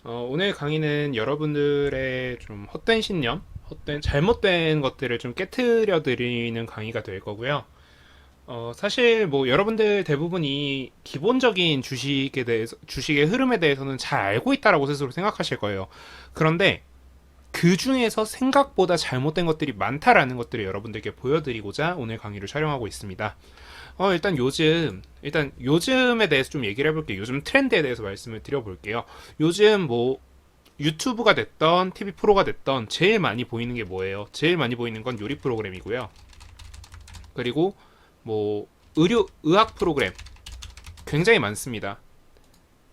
오늘 강의는 여러분들의 좀 헛된 신념, 잘못된 것들을 좀 깨트려 드리는 강의가 될 거고요. 사실 뭐 여러분들 대부분이 기본적인 주식의 흐름에 대해서는 잘 알고 있다라고 스스로 생각하실 거예요. 그런데 그 중에서 생각보다 잘못된 것들이 많다라는 것들을 여러분들께 보여드리고자 오늘 강의를 촬영하고 있습니다. 일단 요즘에 대해서 좀 얘기를 해볼게요. 요즘 트렌드에 대해서 말씀을 드려볼게요. 요즘 뭐 유튜브가 됐던 TV 프로가 됐던 제일 많이 보이는 게 뭐예요? 제일 많이 보이는 건 요리 프로그램이고요. 그리고 뭐 의학 프로그램 굉장히 많습니다.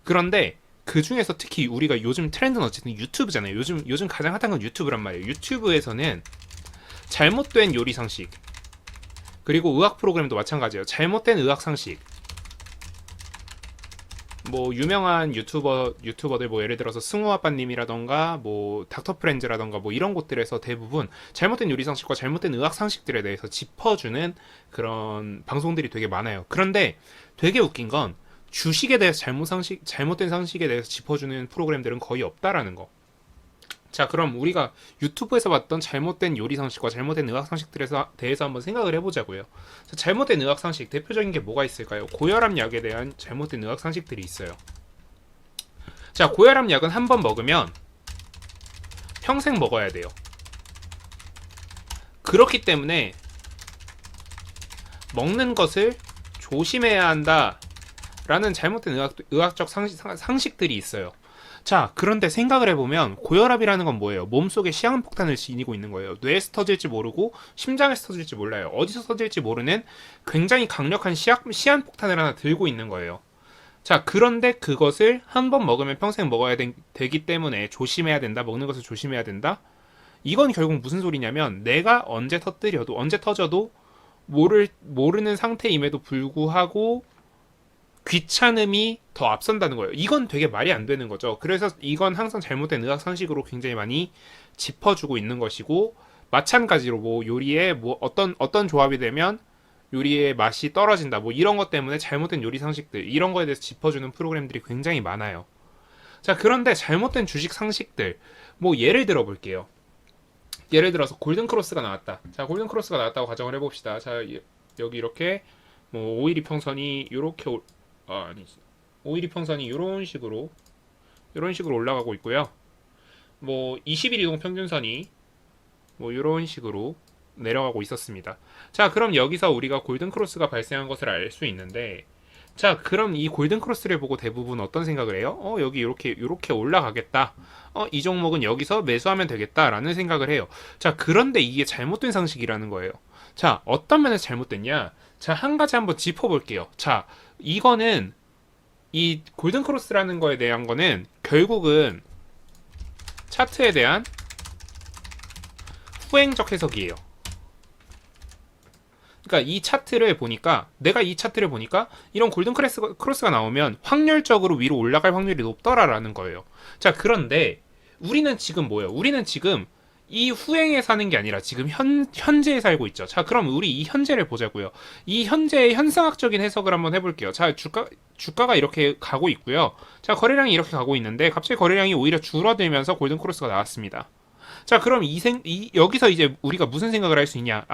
그런데 그 중에서 특히 우리가 요즘 트렌드는 어쨌든 유튜브잖아요. 요즘 가장 핫한 건 유튜브란 말이에요. 유튜브에서는 잘못된 요리 상식, 그리고 의학 프로그램도 마찬가지예요. 잘못된 의학 상식. 뭐 유명한 유튜버들 뭐 예를 들어서 승우아빠님이라던가 뭐 닥터 프렌즈라던가 뭐 이런 곳들에서 대부분 잘못된 요리 상식과 잘못된 의학 상식들에 대해서 짚어주는 그런 방송들이 되게 많아요. 그런데 되게 웃긴 건 주식에 대해서 잘못된 상식에 대해서 짚어주는 프로그램들은 거의 없다라는 거. 자, 그럼 우리가 유튜브에서 봤던 잘못된 요리 상식과 잘못된 의학 상식들에 대해서 한번 생각을 해보자고요. 자, 잘못된 의학 상식, 대표적인 게 뭐가 있을까요? 고혈압 약에 대한 잘못된 의학 상식들이 있어요. 자, 고혈압 약은 한 번 먹으면 평생 먹어야 돼요. 그렇기 때문에 먹는 것을 조심해야 한다라는 잘못된 의학적 상식들이 있어요. 자, 그런데 생각을 해보면 고혈압이라는 건 뭐예요? 몸속에 시한폭탄을 지니고 있는 거예요. 뇌에서 터질지 모르고 심장에서 터질지 몰라요. 어디서 터질지 모르는 굉장히 강력한 시한폭탄을 하나 들고 있는 거예요. 자, 그런데 그것을 한 번 먹으면 평생 먹어야 되기 때문에 조심해야 된다. 먹는 것을 조심해야 된다. 이건 결국 무슨 소리냐면 내가 언제 터져도 모르는 상태임에도 불구하고 귀찮음이 더 앞선다는 거예요. 이건 되게 말이 안 되는 거죠. 그래서 이건 항상 잘못된 의학 상식으로 굉장히 많이 짚어주고 있는 것이고, 마찬가지로 뭐 요리에 뭐 어떤 조합이 되면 요리의 맛이 떨어진다, 뭐 이런 것 때문에 잘못된 요리 상식들, 이런 거에 대해서 짚어주는 프로그램들이 굉장히 많아요. 자, 그런데 잘못된 주식 상식들, 뭐 예를 들어 볼게요. 예를 들어서 골든 크로스가 나왔다. 자, 골든 크로스가 나왔다고 가정을 해봅시다. 자, 여기 이렇게 뭐 오일이 평선이 이렇게 아니지. 오일이 평선이 이런 식으로 올라가고 있고요. 뭐 20일 이동 평균선이 뭐 이런 식으로 내려가고 있었습니다. 자, 그럼 여기서 우리가 골든 크로스가 발생한 것을 알 수 있는데, 자, 그럼 이 골든 크로스를 보고 대부분 어떤 생각을 해요? 여기 이렇게 올라가겠다. 이 종목은 여기서 매수하면 되겠다라는 생각을 해요. 자, 그런데 이게 잘못된 상식이라는 거예요. 자, 어떤 면에서 잘못됐냐? 자, 한 가지 한번 짚어볼게요. 자, 이거는 이 골든 크로스라는 거에 대한 거는 결국은 차트에 대한 후행적 해석이에요. 그러니까 내가 이 차트를 보니까 이런 골든 크로스가 나오면 확률적으로 위로 올라갈 확률이 높더라라는 거예요. 자, 그런데 우리는 지금 뭐예요? 우리는 지금 이 후행에 사는 게 아니라 지금 현재에 살고 있죠. 자, 그럼 우리 이 현재를 보자고요. 이 현재의 현상학적인 해석을 한번 해볼게요. 자, 주가가 이렇게 가고 있고요. 자, 거래량이 이렇게 가고 있는데 갑자기 거래량이 오히려 줄어들면서 골든 크로스가 나왔습니다. 자, 그럼 여기서 이제 우리가 무슨 생각을 할 수 있냐?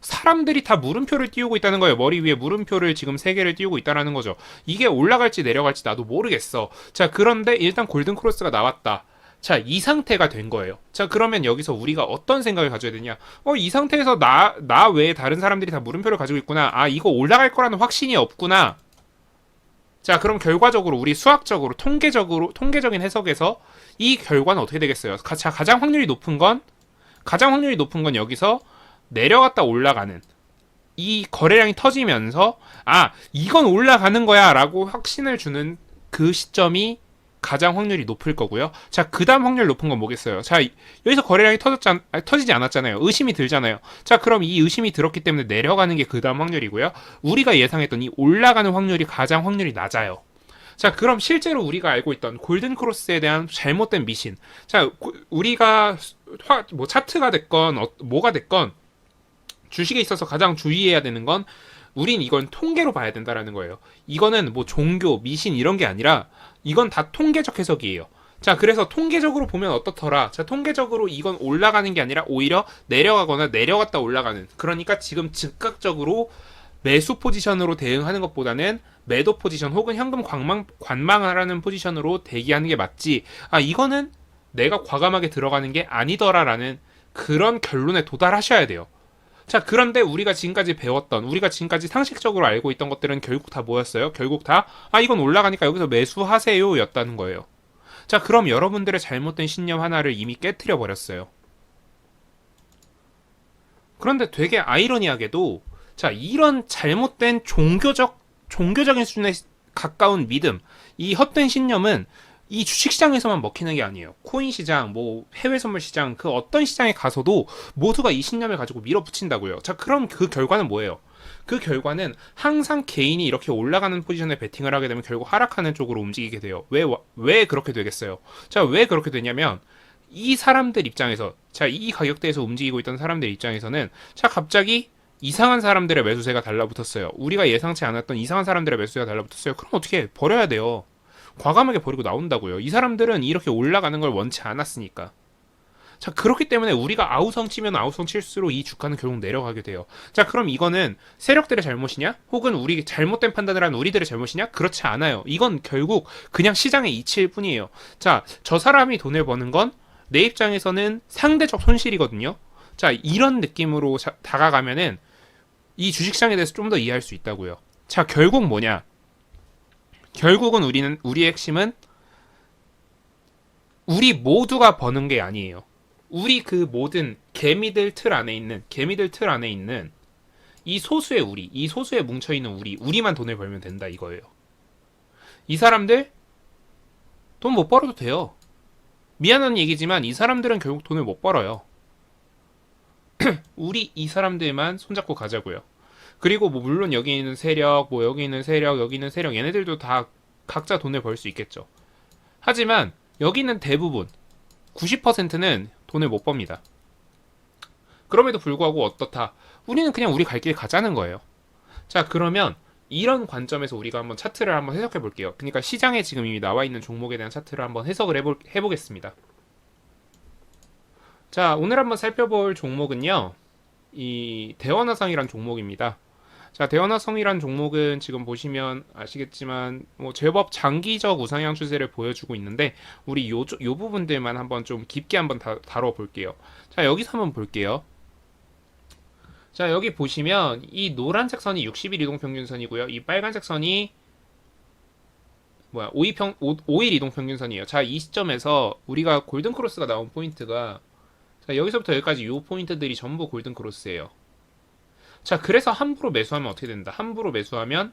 사람들이 다 물음표를 띄우고 있다는 거예요. 머리 위에 물음표를 지금 3개를 띄우고 있다는 거죠. 이게 올라갈지 내려갈지 나도 모르겠어. 자, 그런데 일단 골든 크로스가 나왔다. 자, 이 상태가 된 거예요. 자, 그러면 여기서 우리가 어떤 생각을 가져야 되냐? 이 상태에서 나 외에 다른 사람들이 다 물음표를 가지고 있구나. 이거 올라갈 거라는 확신이 없구나. 자, 그럼 결과적으로 우리 수학적으로 통계적인 해석에서 이 결과는 어떻게 되겠어요? 가장 확률이 높은 건 여기서 내려갔다 올라가는 이 거래량이 터지면서 이건 올라가는 거야 라고 확신을 주는 그 시점이 가장 확률이 높을 거고요. 자, 그 다음 확률 높은 건 뭐겠어요? 자, 여기서 거래량이 터지지 않았잖아요. 의심이 들잖아요. 자, 그럼 이 의심이 들었기 때문에 내려가는 게 그 다음 확률이고요. 우리가 예상했던 이 올라가는 확률이 가장 확률이 낮아요. 자, 그럼 실제로 우리가 알고 있던 골든 크로스에 대한 잘못된 미신. 자, 우리가 뭐 차트가 됐건 뭐가 됐건 주식에 있어서 가장 주의해야 되는 건 우린 이건 통계로 봐야 된다라는 거예요. 이거는 뭐 종교, 미신 이런 게 아니라 이건 다 통계적 해석이에요. 자, 그래서 통계적으로 보면 어떻더라? 자, 통계적으로 이건 올라가는 게 아니라 오히려 내려가거나 내려갔다 올라가는. 그러니까 지금 즉각적으로 매수 포지션으로 대응하는 것보다는 매도 포지션 혹은 현금 관망하라는 포지션으로 대기하는 게 맞지. 아, 이거는 내가 과감하게 들어가는 게 아니더라라는 그런 결론에 도달하셔야 돼요. 자, 그런데 우리가 지금까지 배웠던, 우리가 지금까지 상식적으로 알고 있던 것들은 결국 다 뭐였어요? 결국 다, 아, 이건 올라가니까 여기서 매수하세요 였다는 거예요. 자, 그럼 여러분들의 잘못된 신념 하나를 이미 깨트려 버렸어요. 그런데 되게 아이러니하게도, 자, 이런 잘못된 종교적인 수준에 가까운 믿음, 이 헛된 신념은 이 주식시장에서만 먹히는 게 아니에요. 코인 시장, 뭐 해외 선물 시장, 그 어떤 시장에 가서도 모두가 이 신념을 가지고 밀어붙인다고요. 자, 그럼 그 결과는 뭐예요? 그 결과는 항상 개인이 이렇게 올라가는 포지션에 베팅을 하게 되면 결국 하락하는 쪽으로 움직이게 돼요. 왜 그렇게 되겠어요? 자, 왜 그렇게 되냐면 이 사람들 입장에서, 자, 이 가격대에서 움직이고 있던 사람들 입장에서는, 자, 갑자기 이상한 사람들의 매수세가 달라붙었어요. 우리가 예상치 않았던 이상한 사람들의 매수세가 달라붙었어요. 그럼 어떻게 해? 버려야 돼요. 과감하게 버리고 나온다고요. 이 사람들은 이렇게 올라가는 걸 원치 않았으니까. 자, 그렇기 때문에 우리가 아우성 치면 아우성 칠수록 이 주가는 결국 내려가게 돼요. 자, 그럼 이거는 세력들의 잘못이냐? 혹은 우리 잘못된 판단을 한 우리들의 잘못이냐? 그렇지 않아요. 이건 결국 그냥 시장의 이치일 뿐이에요. 자, 저 사람이 돈을 버는 건 내 입장에서는 상대적 손실이거든요. 자, 이런 느낌으로 다가가면은 이 주식시장에 대해서 좀 더 이해할 수 있다고요. 자, 결국 뭐냐? 결국은 우리의 핵심은 우리 모두가 버는 게 아니에요. 우리 그 모든 개미들 틀 안에 있는 이 소수의 우리, 이 소수에 뭉쳐 있는 우리만 돈을 벌면 된다 이거예요. 이 사람들 돈 못 벌어도 돼요. 미안한 얘기지만 이 사람들은 결국 돈을 못 벌어요. 우리 이 사람들만 손잡고 가자고요. 그리고 뭐 물론 여기 있는 세력, 뭐 여기 있는 세력, 여기 있는 세력 얘네들도 다 각자 돈을 벌 수 있겠죠. 하지만 여기는 대부분 90%는 돈을 못 법니다. 그럼에도 불구하고 어떻다? 우리는 그냥 우리 갈 길 가자는 거예요. 자, 그러면 이런 관점에서 우리가 한번 차트를 한번 해석해 볼게요. 그러니까 시장에 지금 이미 나와 있는 종목에 대한 차트를 한번 해석을 해보겠습니다. 자, 오늘 한번 살펴볼 종목은요, 이 대원화성이란 종목입니다. 자, 대원화성이란 종목은 지금 보시면 아시겠지만 뭐 제법 장기적 우상향 추세를 보여주고 있는데 우리 요 부분들만 한번 좀 깊게 한번 다뤄볼게요. 자, 여기서 한번 볼게요. 자, 여기 보시면 이 노란색 선이 60일 이동평균선이고요. 이 빨간색 선이 5일 이동평균선이에요. 자, 이 시점에서 우리가 골든크로스가 나온 포인트가, 자, 여기서부터 여기까지 이 포인트들이 전부 골든크로스예요. 자, 그래서 함부로 매수하면 어떻게 된다? 함부로 매수하면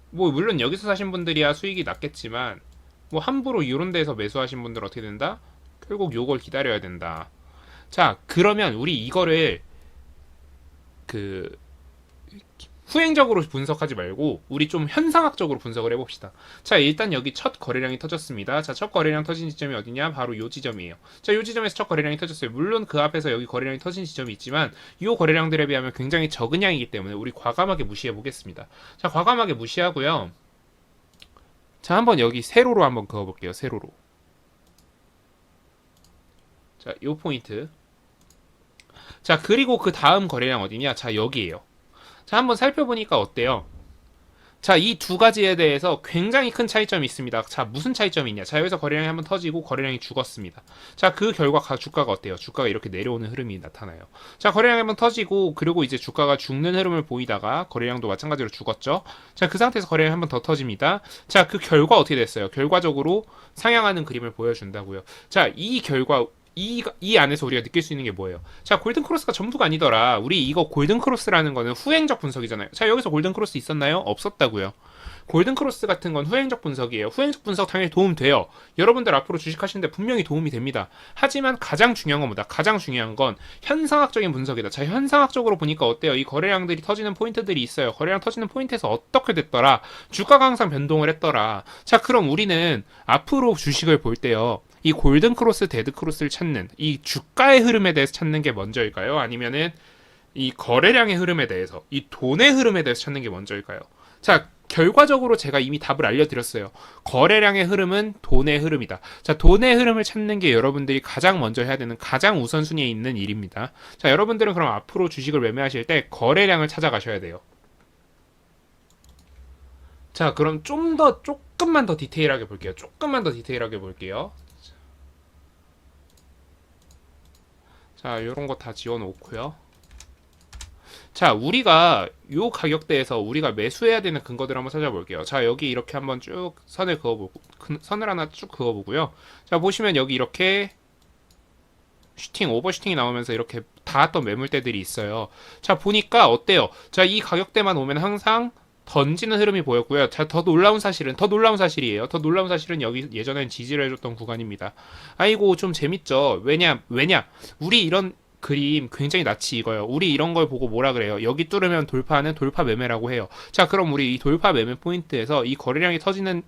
뭐 물론 여기서 사신 분들이야 수익이 낮겠지만 뭐 함부로 이런 데서 매수하신 분들 어떻게 된다? 결국 요걸 기다려야 된다. 자, 그러면 우리 이거를 그 후행적으로 분석하지 말고 우리 좀 현상학적으로 분석을 해봅시다. 자, 일단 여기 첫 거래량이 터졌습니다. 자, 첫 거래량 터진 지점이 어디냐? 바로 요 지점이에요. 자, 요 지점에서 첫 거래량이 터졌어요. 물론 그 앞에서 여기 거래량이 터진 지점이 있지만 요 거래량들에 비하면 굉장히 적은 양이기 때문에 우리 과감하게 무시해 보겠습니다. 자, 과감하게 무시하고요. 자, 한번 여기 세로로 한번 그어볼게요. 세로로. 자, 요 포인트. 자, 그리고 그 다음 거래량 어디냐? 자, 여기에요. 자, 한번 살펴보니까 어때요? 자, 이 두 가지에 대해서 굉장히 큰 차이점이 있습니다. 자, 무슨 차이점이 있냐? 자, 여기서 거래량이 한번 터지고 거래량이 죽었습니다. 자, 그 결과 주가가 어때요? 주가가 이렇게 내려오는 흐름이 나타나요. 자, 거래량이 한번 터지고 그리고 이제 주가가 죽는 흐름을 보이다가 거래량도 마찬가지로 죽었죠. 자, 그 상태에서 거래량이 한번 더 터집니다. 자, 그 결과 어떻게 됐어요? 결과적으로 상향하는 그림을 보여준다고요. 자, 이 결과 이 안에서 우리가 느낄 수 있는 게 뭐예요? 자, 골든크로스가 전부가 아니더라. 우리 이거 골든크로스라는 거는 후행적 분석이잖아요. 자, 여기서 골든크로스 있었나요? 없었다고요. 골든크로스 같은 건 후행적 분석이에요. 후행적 분석 당연히 도움돼요. 여러분들 앞으로 주식하시는데 분명히 도움이 됩니다. 하지만 가장 중요한 건 뭐다? 가장 중요한 건 현상학적인 분석이다. 자, 현상학적으로 보니까 어때요? 이 거래량들이 터지는 포인트들이 있어요. 거래량 터지는 포인트에서 어떻게 됐더라? 주가가 항상 변동을 했더라. 자, 그럼 우리는 앞으로 주식을 볼 때요. 이 골든크로스, 데드크로스를 찾는 이 주가의 흐름에 대해서 찾는 게 먼저일까요? 아니면은 이 거래량의 흐름에 대해서, 이 돈의 흐름에 대해서 찾는 게 먼저일까요? 자, 결과적으로 제가 이미 답을 알려드렸어요. 거래량의 흐름은 돈의 흐름이다. 자, 돈의 흐름을 찾는 게 여러분들이 가장 먼저 해야 되는 가장 우선순위에 있는 일입니다. 자, 여러분들은 그럼 앞으로 주식을 매매하실 때 거래량을 찾아가셔야 돼요. 자, 그럼 조금만 더 디테일하게 볼게요. 조금만 더 디테일하게 볼게요. 자, 요런 거 다 지워놓고요. 자, 우리가 요 가격대에서 우리가 매수해야 되는 근거들 한번 찾아볼게요. 자, 여기 이렇게 한번 쭉 선을 그어보고, 선을 하나 쭉 그어보고요. 자, 보시면 여기 이렇게 오버슈팅이 나오면서 이렇게 닿았던 매물대들이 있어요. 자, 보니까 어때요? 자, 이 가격대만 오면 항상 던지는 흐름이 보였고요. 자, 더 놀라운 사실이에요. 더 놀라운 사실은 여기 예전엔 지지를 해줬던 구간입니다. 아이고, 좀 재밌죠? 왜냐? 우리 이런 그림 굉장히 낯이 익어요. 우리 이런 걸 보고 뭐라 그래요? 여기 뚫으면 돌파하는 돌파 매매라고 해요. 자, 그럼 우리 이 돌파 매매 포인트에서 이 거래량이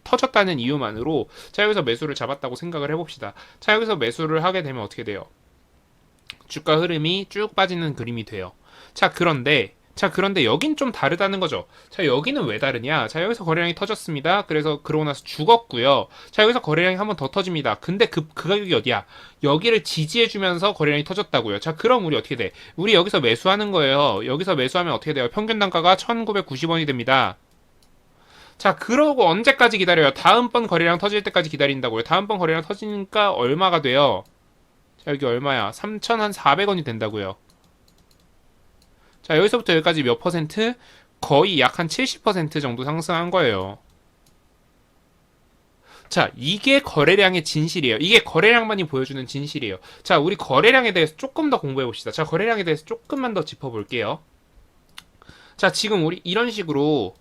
터졌다는 이유만으로 자, 여기서 매수를 잡았다고 생각을 해봅시다. 자, 여기서 매수를 하게 되면 어떻게 돼요? 주가 흐름이 쭉 빠지는 그림이 돼요. 자, 그런데 여긴 좀 다르다는 거죠. 자, 여기는 왜 다르냐? 자, 여기서 거래량이 터졌습니다. 그래서 그러고 나서 죽었고요. 자, 여기서 거래량이 한번 더 터집니다. 근데 그 가격이 어디야? 여기를 지지해주면서 거래량이 터졌다고요. 자, 그럼 우리 어떻게 돼? 우리 여기서 매수하는 거예요. 여기서 매수하면 어떻게 돼요? 평균 단가가 1,990원이 됩니다. 자, 그러고 언제까지 기다려요? 다음번 거래량 터질 때까지 기다린다고요. 다음번 거래량 터지니까 얼마가 돼요? 자, 여기 얼마야? 3,400원이 된다고요. 자, 여기서부터 여기까지 몇 퍼센트? 거의 약 한 70% 정도 상승한 거예요. 자, 이게 거래량의 진실이에요. 이게 거래량만이 보여주는 진실이에요. 자, 우리 거래량에 대해서 조금 더 공부해 봅시다. 자, 거래량에 대해서 조금만 더 짚어볼게요. 자, 지금 우리 이런 식으로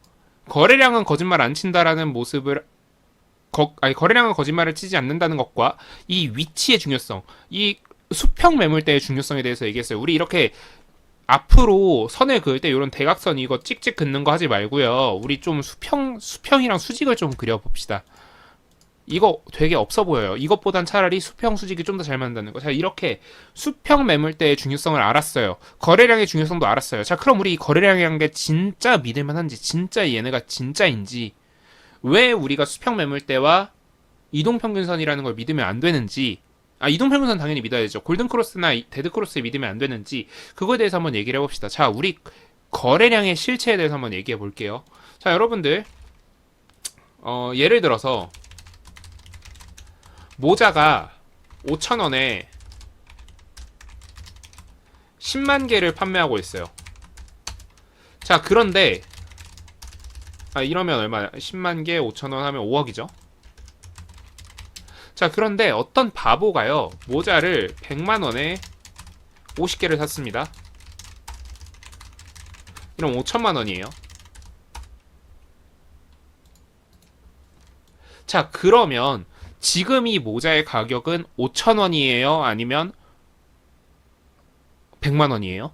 거래량은 거짓말 안 친다라는 모습을 거래량은 거짓말을 치지 않는다는 것과 이 위치의 중요성, 이 수평 매물대의 중요성에 대해서 얘기했어요. 우리 이렇게 앞으로 선을 그을 때 이런 대각선 이거 찍찍 긋는 거 하지 말고요. 우리 좀 수평이랑 수직을 좀 그려봅시다. 이거 되게 없어 보여요. 이것보단 차라리 수평 수직이 좀 더 잘 맞는다는 거. 자, 이렇게 수평 매물대의 중요성을 알았어요. 거래량의 중요성도 알았어요. 자, 그럼 우리 이 거래량이란 게 진짜 믿을만한지, 진짜 얘네가 진짜인지, 왜 우리가 수평 매물대와 이동평균선이라는 걸 믿으면 안 되는지, 이동평균선 당연히 믿어야 되죠. 골든크로스나 데드크로스에 믿으면 안 되는지, 그거에 대해서 한번 얘기를 해봅시다. 자, 우리 거래량의 실체에 대해서 한번 얘기해 볼게요. 자, 여러분들, 예를 들어서, 모자가 5,000원에 10만 개를 판매하고 있어요. 자, 그런데, 이러면 얼마야? 10만 개 5,000원 하면 5억이죠? 자, 그런데 어떤 바보가요, 모자를 100만원에 50개를 샀습니다. 이럼 5천만원이에요. 자, 그러면 지금 이 모자의 가격은 5천원이에요? 아니면 100만원이에요?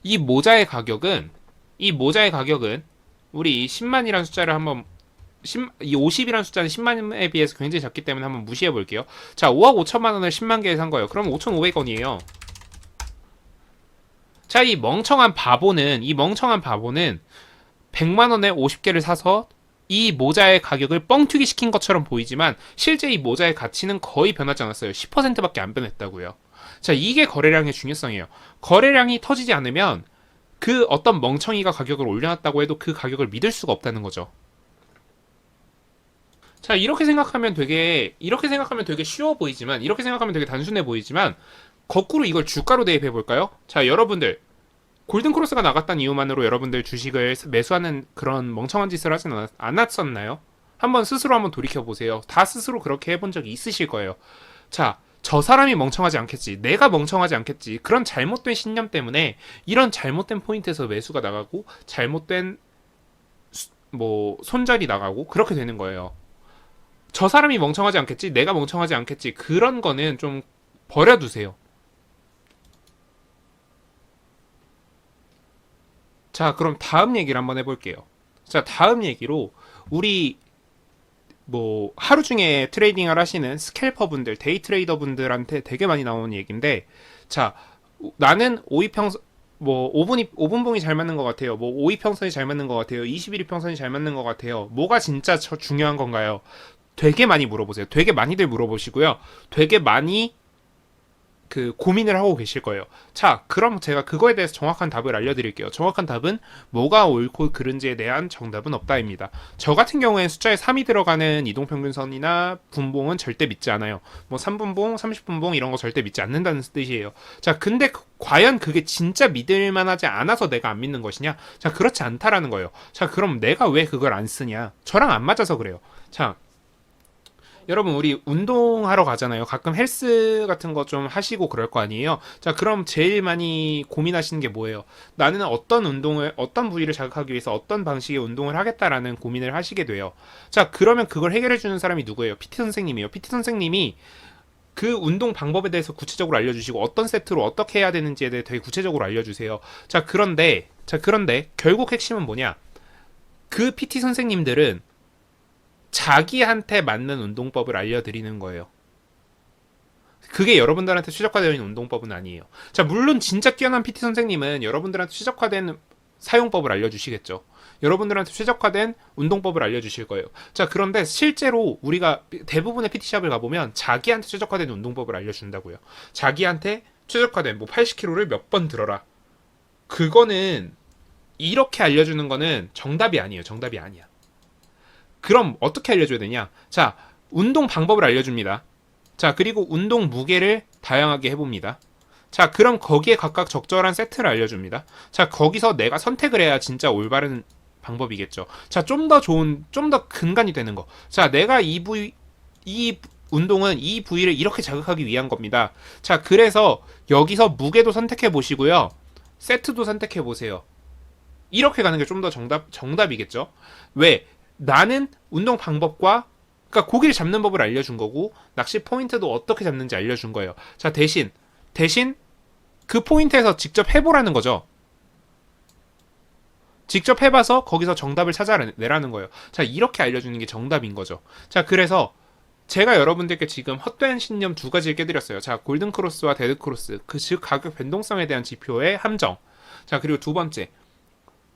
이 모자의 가격은 우리 이 10만이라는 숫자를 한번 이 50이라는 숫자는 10만에 비해서 굉장히 작기 때문에 한번 무시해 볼게요. 자, 5억 5천만 원을 10만 개에 산 거예요. 그럼 5,500원이에요. 자, 이 멍청한 바보는 100만 원에 50개를 사서 이 모자의 가격을 뻥튀기 시킨 것처럼 보이지만 실제 이 모자의 가치는 거의 변하지 않았어요. 10%밖에 안 변했다고요. 자, 이게 거래량의 중요성이에요. 거래량이 터지지 않으면 그 어떤 멍청이가 가격을 올려놨다고 해도 그 가격을 믿을 수가 없다는 거죠. 자, 이렇게 생각하면 되게 쉬워 보이지만, 이렇게 생각하면 되게 단순해 보이지만, 거꾸로 이걸 주가로 대입해 볼까요? 자, 여러분들, 골든크로스가 나갔다는 이유만으로 여러분들 주식을 매수하는 그런 멍청한 짓을 하진 않았었나요? 스스로 한번 돌이켜 보세요. 다 스스로 그렇게 해본 적이 있으실 거예요. 자, 저 사람이 멍청하지 않겠지, 내가 멍청하지 않겠지, 그런 잘못된 신념 때문에 이런 잘못된 포인트에서 매수가 나가고 잘못된 손절이 나가고 그렇게 되는 거예요. 저 사람이 멍청하지 않겠지, 내가 멍청하지 않겠지, 그런 거는 좀 버려두세요. 자, 그럼 다음 얘기를 한번 해볼게요. 자, 다음 얘기로 우리 하루 중에 트레이딩을 하시는 스캘퍼 분들, 데이 트레이더 분들한테 되게 많이 나오는 얘기인데, 자, 나는 뭐 5분봉이 잘 맞는 것 같아요. 뭐 5이평선이 잘 맞는 것 같아요. 21이평선이 잘 맞는 것 같아요. 뭐가 진짜 중요한 건가요? 되게 많이 물어보세요. 되게 많이들 물어보시고요. 되게 많이 그 고민을 하고 계실 거예요. 자, 그럼 제가 그거에 대해서 정확한 답을 알려드릴게요. 정확한 답은 뭐가 옳고 그른지에 대한 정답은 없다입니다. 저 같은 경우에 숫자에 3이 들어가는 이동평균선이나 분봉은 절대 믿지 않아요. 뭐 3분봉, 30분봉 이런 거 절대 믿지 않는다는 뜻이에요. 자, 근데 과연 그게 진짜 믿을 만하지 않아서 내가 안 믿는 것이냐? 자, 그렇지 않다라는 거예요. 자, 그럼 내가 왜 그걸 안 쓰냐? 저랑 안 맞아서 그래요. 자, 여러분 우리 운동하러 가잖아요. 가끔 헬스 같은 거 좀 하시고 그럴 거 아니에요. 자, 그럼 제일 많이 고민하시는 게 뭐예요? 나는 어떤 운동을 어떤 부위를 자극하기 위해서 어떤 방식의 운동을 하겠다라는 고민을 하시게 돼요. 자, 그러면 그걸 해결해 주는 사람이 누구예요? PT 선생님이에요. PT 선생님이 그 운동 방법에 대해서 구체적으로 알려주시고 어떤 세트로 어떻게 해야 되는지에 대해 되게 구체적으로 알려주세요. 자, 그런데 결국 핵심은 뭐냐? 그 PT 선생님들은 자기한테 맞는 운동법을 알려드리는 거예요. 그게 여러분들한테 최적화되어 있는 운동법은 아니에요. 자, 물론 진짜 뛰어난 PT 선생님은 여러분들한테 최적화된 사용법을 알려주시겠죠. 여러분들한테 최적화된 운동법을 알려주실 거예요. 자, 그런데 실제로 우리가 대부분의 PT샵을 가보면 자기한테 최적화된 운동법을 알려준다고요. 자기한테 최적화된 뭐 80kg를 몇 번 들어라. 그거는 이렇게 알려주는 거는 정답이 아니에요. 정답이 아니야. 그럼 어떻게 알려줘야 되냐? 자, 운동 방법을 알려줍니다. 자, 그리고 운동 무게를 다양하게 해봅니다. 자, 그럼 거기에 각각 적절한 세트를 알려줍니다. 자, 거기서 내가 선택을 해야 진짜 올바른 방법이겠죠. 자, 좀 더 좋은, 좀 더 근간이 되는 거. 자, 내가 이 운동은 이 부위를 이렇게 자극하기 위한 겁니다. 자, 그래서 여기서 무게도 선택해 보시고요. 세트도 선택해 보세요. 이렇게 가는 게 좀 더 정답이겠죠. 왜? 나는 운동 방법과 그러니까 고기를 잡는 법을 알려준 거고 낚시 포인트도 어떻게 잡는지 알려준 거예요. 자, 대신 그 포인트에서 직접 해보라는 거죠. 직접 해봐서 거기서 정답을 찾아내라는 거예요. 자, 이렇게 알려주는 게 정답인 거죠. 자, 그래서 제가 여러분들께 지금 헛된 신념 두 가지를 깨드렸어요. 자, 골든 크로스와 데드 크로스, 그 즉 가격 변동성에 대한 지표의 함정. 자, 그리고 두 번째,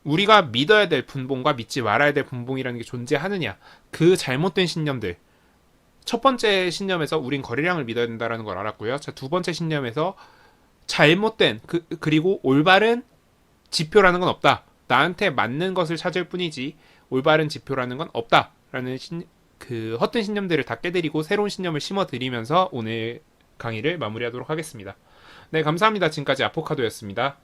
우리가 믿어야 될 분봉과 믿지 말아야 될 분봉이라는 게 존재하느냐. 그 잘못된 신념들. 첫 번째 신념에서 우린 거래량을 믿어야 된다는 걸 알았고요. 자, 두 번째 신념에서 잘못된 그리고 올바른 지표라는 건 없다. 나한테 맞는 것을 찾을 뿐이지 올바른 지표라는 건 없다라는 그 헛된 신념들을 다 깨드리고 새로운 신념을 심어드리면서 오늘 강의를 마무리하도록 하겠습니다. 네, 감사합니다. 지금까지 아포카도였습니다.